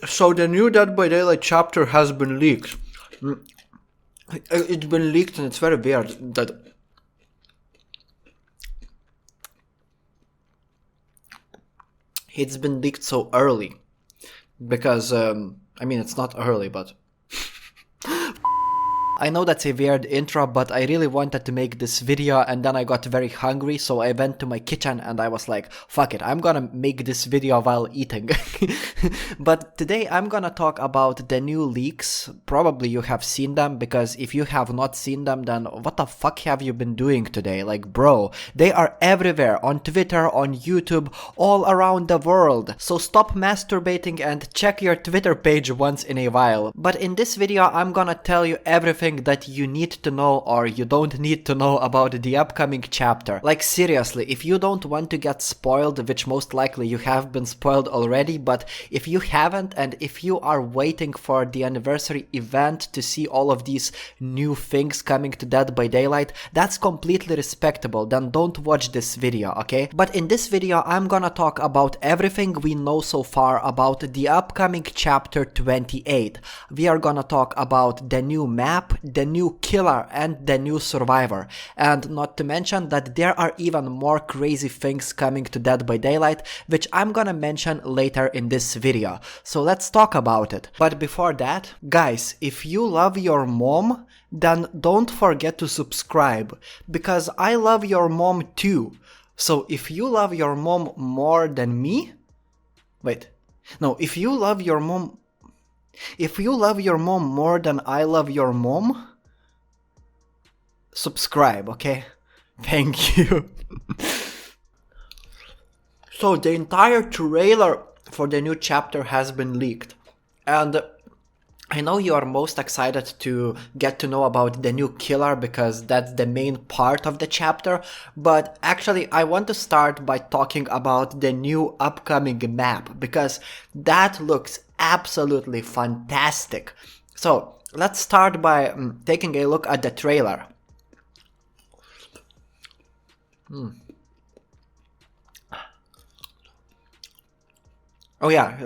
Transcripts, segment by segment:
So the new Dead by Daylight chapter has been leaked. It's been leaked and it's very weird that it's been leaked so early. Because, I mean, it's not early, but... I know that's a weird intro, but I really wanted to make this video and then I got very hungry, so I went to my kitchen and I was like, fuck it, I'm gonna make this video while eating. But today I'm gonna talk about the new leaks. Probably you have seen them, because if you have not seen them, then what the fuck have you been doing today? Like, bro, they are everywhere, on Twitter, on YouTube, all around the world. So stop masturbating and check your Twitter page once in a while. But in this video I'm gonna tell you everything that you need to know or you don't need to know about the upcoming chapter. Like, seriously, if you don't want to get spoiled, which most likely you have been spoiled already, but if you haven't and if you are waiting for the anniversary event to see all of these new things coming to Dead by Daylight, that's completely respectable, then don't watch this video, okay? But in this video I'm gonna talk about everything we know so far about the upcoming chapter 28. We are gonna talk about the new map, the new killer, and the new survivor. And not to mention that there are even more crazy things coming to Dead by Daylight, which I'm gonna mention later in this video. So let's talk about it. But before that, guys, if you love your mom, then don't forget to subscribe, because I love your mom too. So if you love your mom more than me, if you love your mom more than I love your mom, subscribe, okay? Thank you. So the entire trailer for the new chapter has been leaked. And I know you are most excited to get to know about the new killer because that's the main part of the chapter, but actually I want to start by talking about the new upcoming map, because that looks absolutely fantastic. So let's start by taking a look at the trailer. Oh yeah,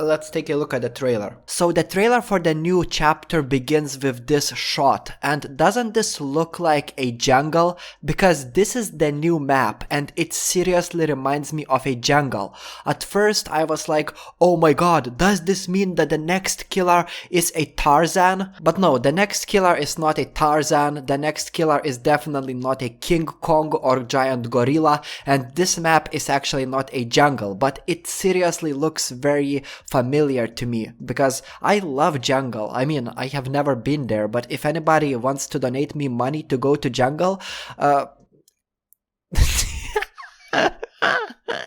let's take a look at the trailer. So the trailer for the new chapter begins with this shot, and doesn't this look like a jungle? Because this is the new map and it seriously reminds me of a jungle. At first I was like, oh my god, does this mean that the next killer is a Tarzan? But no, the next killer is not a Tarzan, the next killer is definitely not a King Kong or giant gorilla, and this map is actually not a jungle, but it seriously looks very familiar to me, because I love jungle. I mean, I have never been there, but if anybody wants to donate me money to go to jungle,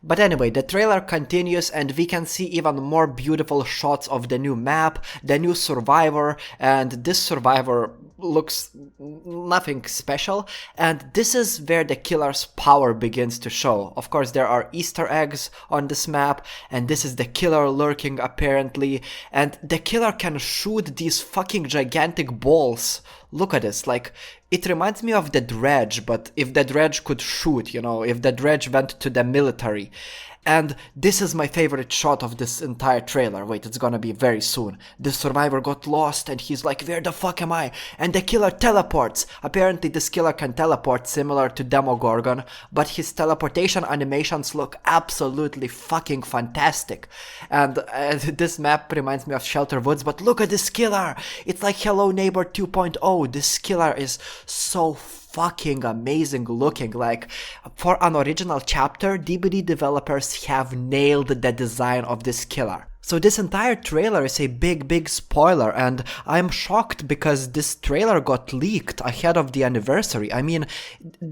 But anyway, the trailer continues and we can see even more beautiful shots of the new map, the new survivor, and this survivor looks nothing special, and this is where the killer's power begins to show. Of course, there are Easter eggs on this map, and this is the killer lurking apparently, and the killer can shoot these fucking gigantic balls. Look at this, like, it reminds me of the Dredge, but if the Dredge could shoot, you know, if the Dredge went to the military. And this is my favorite shot of this entire trailer. Wait, it's gonna be very soon. The survivor got lost and he's like, where the fuck am I? And the killer teleports. Apparently this killer can teleport similar to Demogorgon, but his teleportation animations look absolutely fucking fantastic. And this map reminds me of Shelter Woods, but look at this killer! It's like Hello Neighbor 2.0. This killer is so fucking amazing looking. Like, for an original chapter, DBD developers have nailed the design of this killer. So this entire trailer is a big spoiler, and I'm shocked because this trailer got leaked ahead of the anniversary. I mean,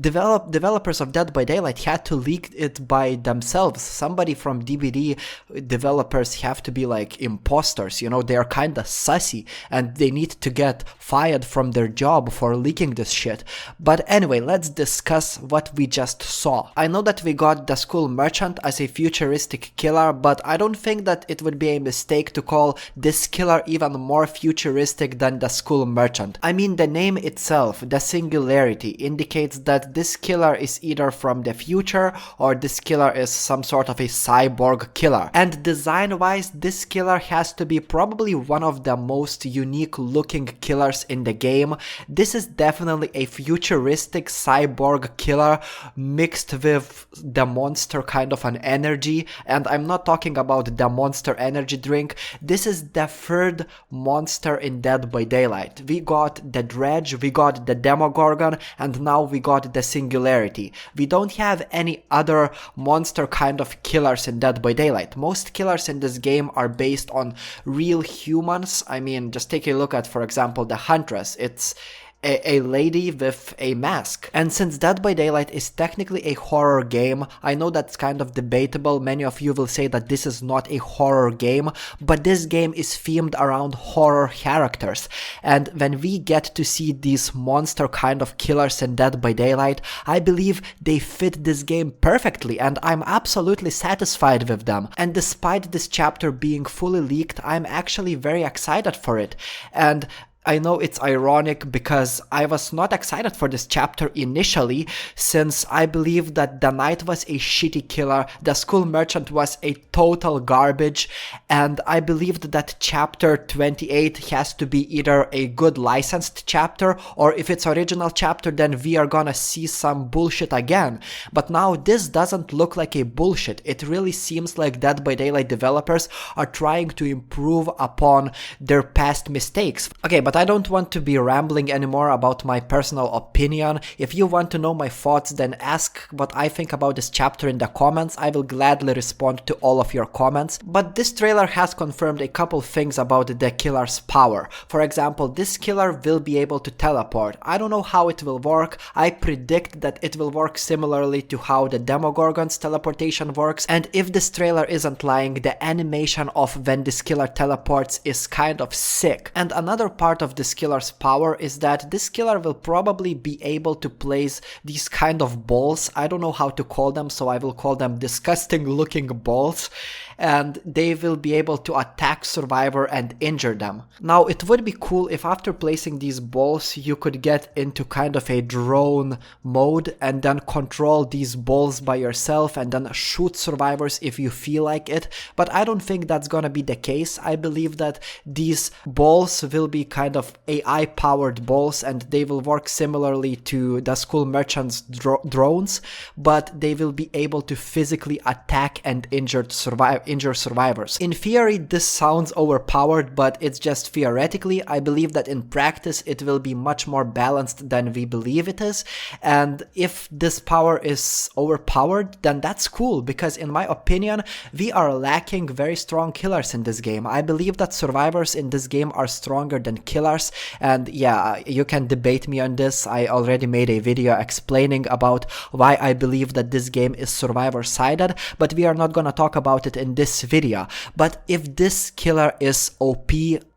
developers of Dead by Daylight had to leak it by themselves. Somebody from DBD developers have to be like imposters, you know, they're kinda sussy and they need to get fired from their job for leaking this shit. But anyway, let's discuss what we just saw. I know that we got the school merchant as a futuristic killer, but I don't think that it would be a mistake to call this killer even more futuristic than the school merchant. I mean, the name itself, the Singularity, indicates that this killer is either from the future or this killer is some sort of a cyborg killer. And design-wise, this killer has to be probably one of the most unique looking killers in the game. This is definitely a futuristic cyborg killer mixed with the monster kind of an energy, and I'm not talking about the monster energy drink. This is the third monster in Dead by Daylight. We got the Dredge, we got the Demogorgon, and now we got the Singularity. We don't have any other monster kind of killers in Dead by Daylight. Most killers in this game are based on real humans. I mean, just take a look at, for example, the Huntress. It's a lady with a mask. And since Dead by Daylight is technically a horror game, I know that's kind of debatable. Many of you will say that this is not a horror game, but this game is themed around horror characters. And when we get to see these monster kind of killers in Dead by Daylight, I believe they fit this game perfectly, and I'm absolutely satisfied with them. And despite this chapter being fully leaked, I'm actually very excited for it. And I know it's ironic because I was not excited for this chapter initially, since I believe that the Knight was a shitty killer, the School Merchant was a total garbage, and I believed that chapter 28 has to be either a good licensed chapter, or if it's original chapter, then we are gonna see some bullshit again. But now this doesn't look like a bullshit. It really seems like Dead by Daylight developers are trying to improve upon their past mistakes. Okay, but I don't want to be rambling anymore about my personal opinion. If you want to know my thoughts, then ask what I think about this chapter in the comments. I will gladly respond to all of your comments. But this trailer has confirmed a couple things about the killer's power. For example, this killer will be able to teleport. I don't know how it will work. I predict that it will work similarly to how the Demogorgon's teleportation works. And if this trailer isn't lying, the animation of when this killer teleports is kind of sick. And another part of this killer's power is that this killer will probably be able to place these kind of balls. I don't know how to call them, so I will call them disgusting looking balls, and they will be able to attack Survivor and injure them. Now, it would be cool if after placing these balls you could get into kind of a drone mode and then control these balls by yourself and then shoot survivors if you feel like it, but I don't think that's gonna be the case. I believe that these balls will be kind of AI powered balls, and they will work similarly to the School Merchant's drones, but they will be able to physically attack and injure survivors. In theory, this sounds overpowered, but it's just theoretically. I believe that in practice it will be much more balanced than we believe it is, and if this power is overpowered, then that's cool, because in my opinion we are lacking very strong killers in this game. I believe that survivors in this game are stronger than killers, and yeah, you can debate me on this. I already made a video explaining about why I believe that this game is survivor sided, but we are not gonna talk about it in this video. But if this killer is OP,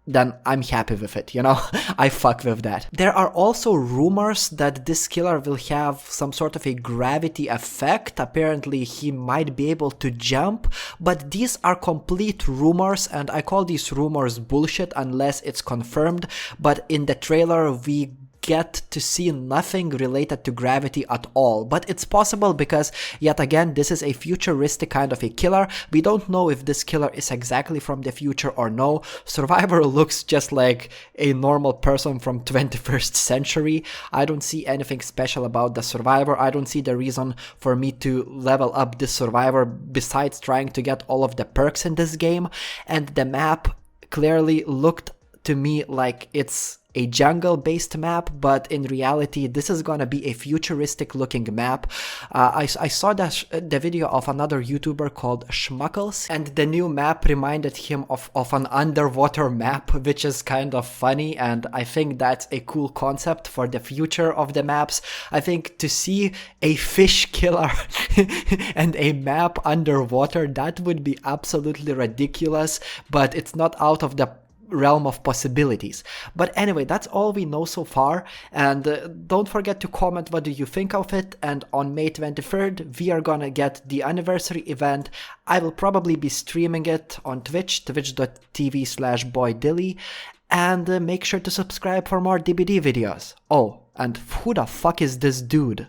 then I'm happy with it, you know? I fuck with that. There are also rumors that this killer will have some sort of a gravity effect. Apparently he might be able to jump, but these are complete rumors, and I call these rumors bullshit unless it's confirmed. But in the trailer we get to see nothing related to gravity at all, but it's possible because, yet again, this is a futuristic kind of a killer. We don't know if this killer is exactly from the future or no. Survivor looks just like a normal person from 21st century. I don't see anything special about the Survivor. I don't see the reason for me to level up this Survivor besides trying to get all of the perks in this game, and the map clearly looked to me like it's a jungle-based map, but in reality this is gonna be a futuristic looking map. I saw the video of another YouTuber called Schmuckles, and the new map reminded him of an underwater map, which is kind of funny, and I think that's a cool concept for the future of the maps. I think to see a fish killer and a map underwater, that would be absolutely ridiculous, but it's not out of the realm of possibilities. But anyway, that's all we know so far, and don't forget to comment what do you think of it. And on May 23rd we are gonna get the anniversary event. I will probably be streaming it on Twitch, twitch.tv/boydilly, and make sure to subscribe for more DBD videos. Oh, and who the fuck is this dude?